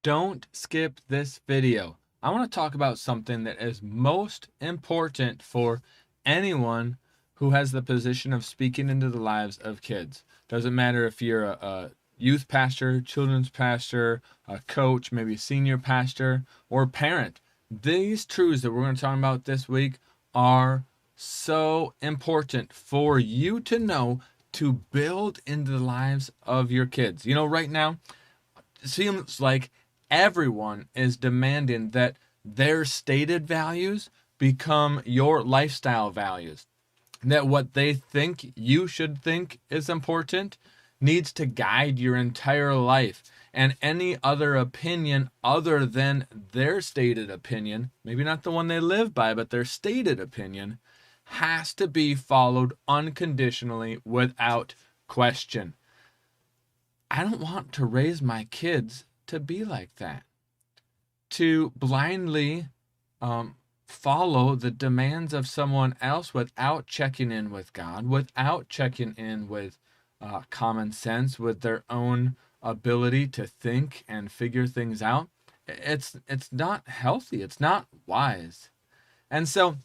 Don't skip this video. I want to talk about something that is most important for anyone who has the position of speaking into the lives of kids. Doesn't matter if you're a youth pastor, children's pastor, a coach, maybe senior pastor, or parent. These truths that we're going to talk about this week are so important for you to know to build into the lives of your kids. Right now, it seems like everyone is demanding that their stated values become your lifestyle values. That what they think you should think is important needs to guide your entire life. And any other opinion other than their stated opinion, maybe not the one they live by, but their stated opinion, has to be followed unconditionally without question. I don't want to raise my kids to be like that, to blindly follow the demands of someone else without checking in with God, without checking in with common sense, with their own ability to think and figure things out. It's not healthy. It's not wise. And so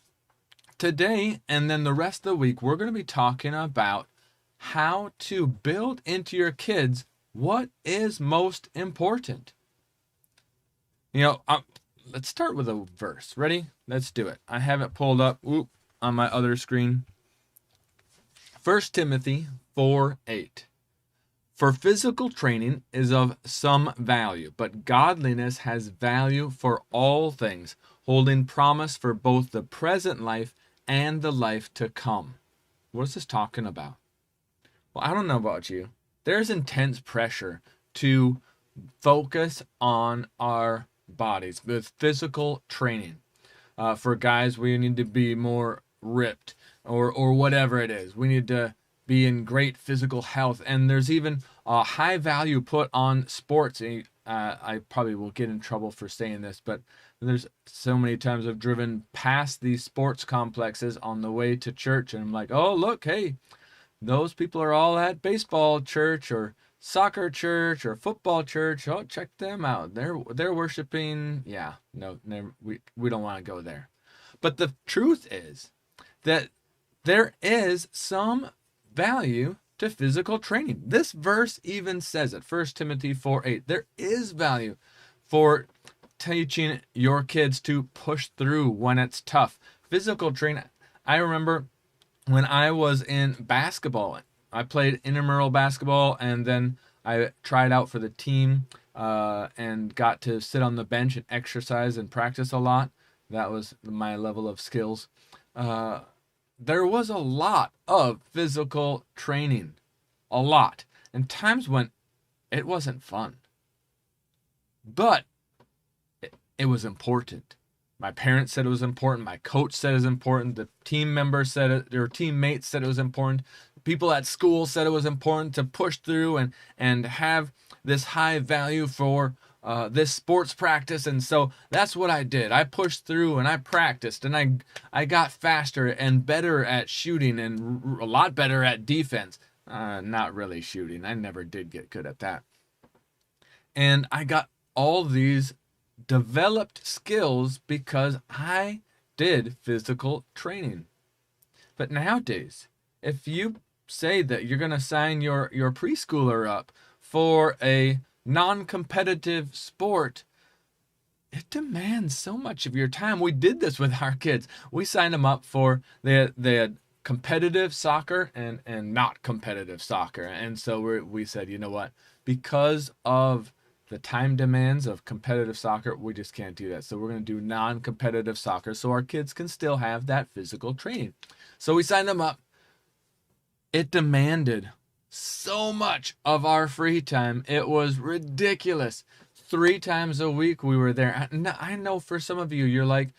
today and then the rest of the week, we're going to be talking about how to build into your kids what is most important. You know, let's start with a verse. Ready? Let's do it. I have it pulled up on my other screen. 1 Timothy 4:8. For physical training is of some value, but godliness has value for all things, holding promise for both the present life and the life to come. What is this talking about? Well, I don't know about you. There's intense pressure to focus on our bodies with physical training. For guys, we need to be more ripped or whatever it is. We need to be in great physical health. And there's even a high value put on sports. I probably will get in trouble for saying this, but there's so many times I've driven past these sports complexes on the way to church, and I'm like, oh, look, hey, those people are all at baseball church or soccer church or football church. Oh, check them out. They're worshiping. Yeah, no, we don't want to go there. But the truth is that there is some value to physical training. This verse even says it. 1 Timothy 4:8. There is value for teaching your kids to push through when it's tough. Physical training. I remember when I was in basketball, I played intramural basketball, and then I tried out for the team and got to sit on the bench and exercise and practice a lot. That was my level of skills. There was a lot of physical training, a lot, and times when it wasn't fun, but it was important. My parents said it was important. My coach said it was important. The team members said it. Their teammates said it was important. People at school said it was important to push through and have this high value for this sports practice. And so that's what I did. I pushed through and I practiced and I got faster and better at shooting and a lot better at defense. Not really shooting. I never did get good at that. And I got all these developed skills because I did physical training. But nowadays, if you say that you're going to sign your preschooler up for a non-competitive sport, it demands so much of your time. We did this with our kids. We signed them up for they had competitive soccer and not competitive soccer. And so we said, you know what? Because of the time demands of competitive soccer, we just can't do that. So we're going to do non-competitive soccer so our kids can still have that physical training. So we signed them up. It demanded so much of our free time. It was ridiculous. 3 times a week we were there. I know for some of you, you're like,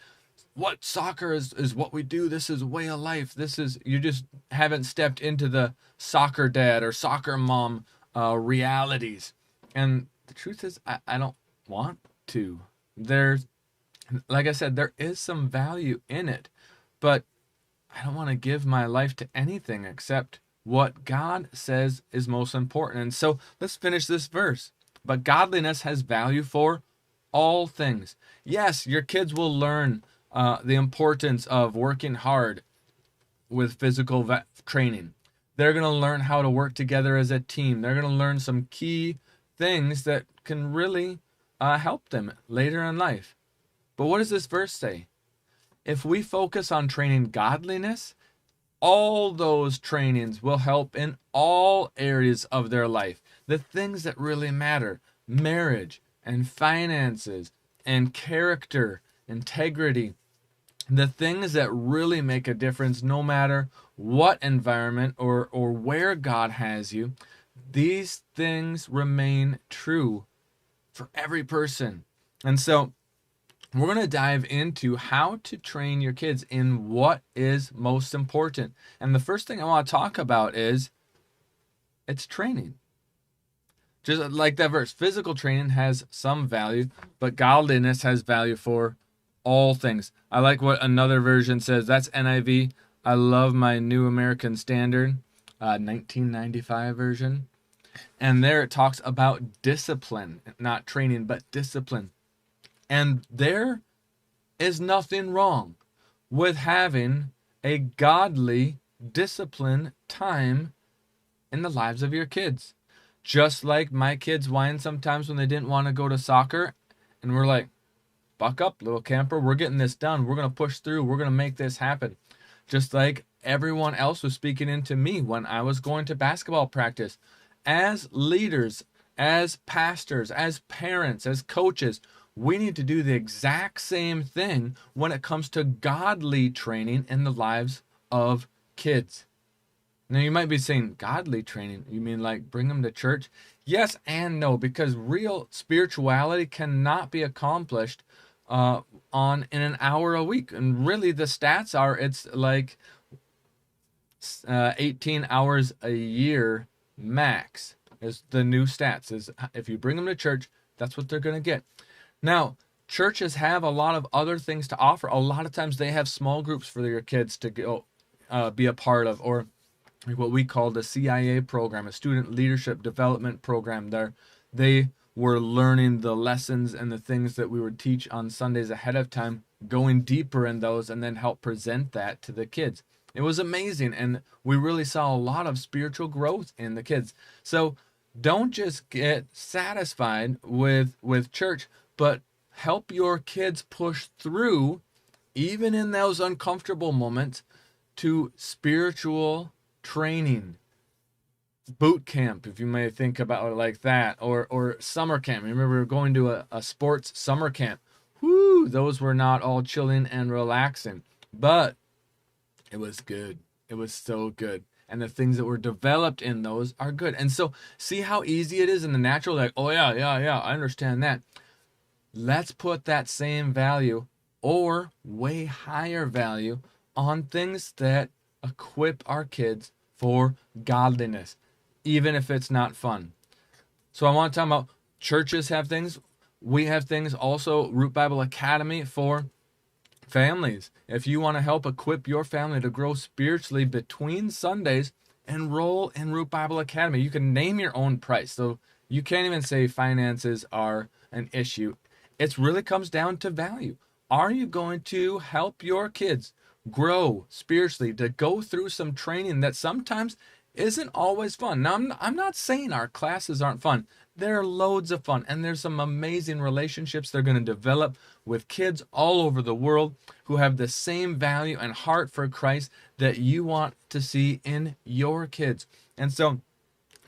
what, soccer is what we do. This is way of life. You just haven't stepped into the soccer dad or soccer mom realities. And the truth is, I don't want to. Like I said, there is some value in it, but I don't want to give my life to anything except what God says is most important. And so let's finish this verse. But godliness has value for all things. Yes, your kids will learn the importance of working hard with physical training. They're going to learn how to work together as a team. They're going to learn some key things that can really help them later in life. But what does this verse say? If we focus on training godliness, all those trainings will help in all areas of their life. The things that really matter, marriage and finances and character, integrity, the things that really make a difference no matter what environment or where God has you, these things remain true for every person. And so we're going to dive into how to train your kids in what is most important. And the first thing I want to talk about is it's training. Just like that verse, physical training has some value, but godliness has value for all things. I like what another version says. That's NIV. I love my New American Standard, 1995 version. And there it talks about discipline, not training, but discipline. And there is nothing wrong with having a godly discipline time in the lives of your kids. Just like my kids whine sometimes when they didn't want to go to soccer, and we're like, buck up, little camper, we're getting this done. We're going to push through. We're going to make this happen. Just like everyone else was speaking into me when I was going to basketball practice. As leaders, as pastors, as parents, as coaches, we need to do the exact same thing when it comes to godly training in the lives of kids. Now you might be saying, godly training, you mean like bring them to church? Yes and no, because real spirituality cannot be accomplished in an hour a week. And really the stats are, it's like 18 hours a year max is the new stats. Is if you bring them to church, that's what they're going to get. Now, churches have a lot of other things to offer. A lot of times they have small groups for your kids to go be a part of, or what we call the CIA program, a student leadership development program. There, they were learning the lessons and the things that we would teach on Sundays ahead of time, going deeper in those, and then help present that to the kids. It was amazing, and we really saw a lot of spiritual growth in the kids. So don't just get satisfied with church, but help your kids push through, even in those uncomfortable moments, to spiritual training. Boot camp, if you may think about it like that, or summer camp. Remember, we were going to a sports summer camp. Whoo, those were not all chilling and relaxing, but it was good. It was so good. And the things that were developed in those are good. And so see how easy it is in the natural, like, oh yeah, I understand that. Let's put that same value or way higher value on things that equip our kids for godliness, even if it's not fun. So I want to talk about churches have things. We have things also, Root Bible Academy for families. If you want to help equip your family to grow spiritually between Sundays, enroll in Root Bible Academy. You can name your own price. So you can't even say finances are an issue. It really comes down to value. Are you going to help your kids grow spiritually, to go through some training that sometimes isn't always fun? Now, I'm not saying our classes aren't fun. They're loads of fun, and there's some amazing relationships they're going to develop with kids all over the world who have the same value and heart for Christ that you want to see in your kids. And so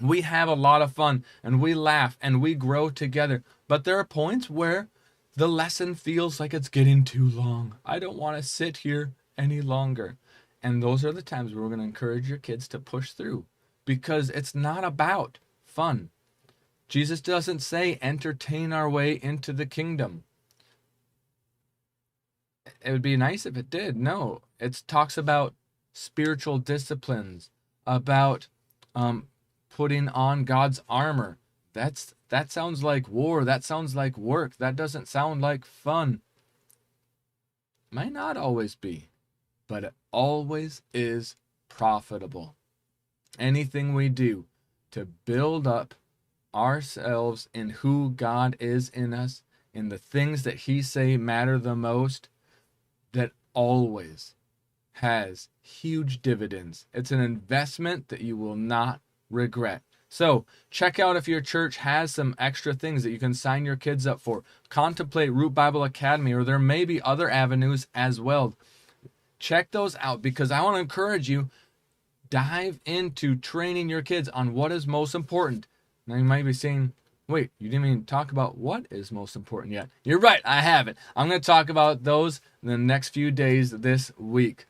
we have a lot of fun, and we laugh, and we grow together. But there are points where the lesson feels like it's getting too long. I don't want to sit here any longer. And those are the times where we're going to encourage your kids to push through, because it's not about fun. Jesus doesn't say entertain our way into the kingdom. It would be nice if it did. No, it talks about spiritual disciplines, about putting on God's armor. That sounds like war. That sounds like work. That doesn't sound like fun. Might not always be, but it always is profitable. Anything we do to build up ourselves in who God is in us, in the things that He say matter the most, that always has huge dividends. It's an investment that you will not regret. So check out if your church has some extra things that you can sign your kids up for. Contemplate Root Bible Academy, or there may be other avenues as well. Check those out, because I want to encourage you, dive into training your kids on what is most important. Now you might be saying, wait, you didn't even talk about what is most important yet. You're right, I haven't. I'm going to talk about those in the next few days this week.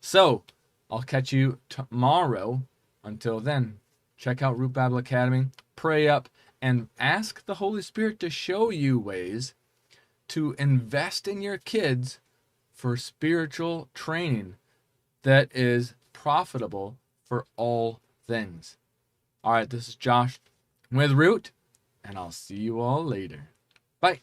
So I'll catch you tomorrow. Until then, check out Root Bible Academy, pray up, and ask the Holy Spirit to show you ways to invest in your kids for spiritual training that is profitable for all things. All right, this is Josh with Root, and I'll see you all later. Bye.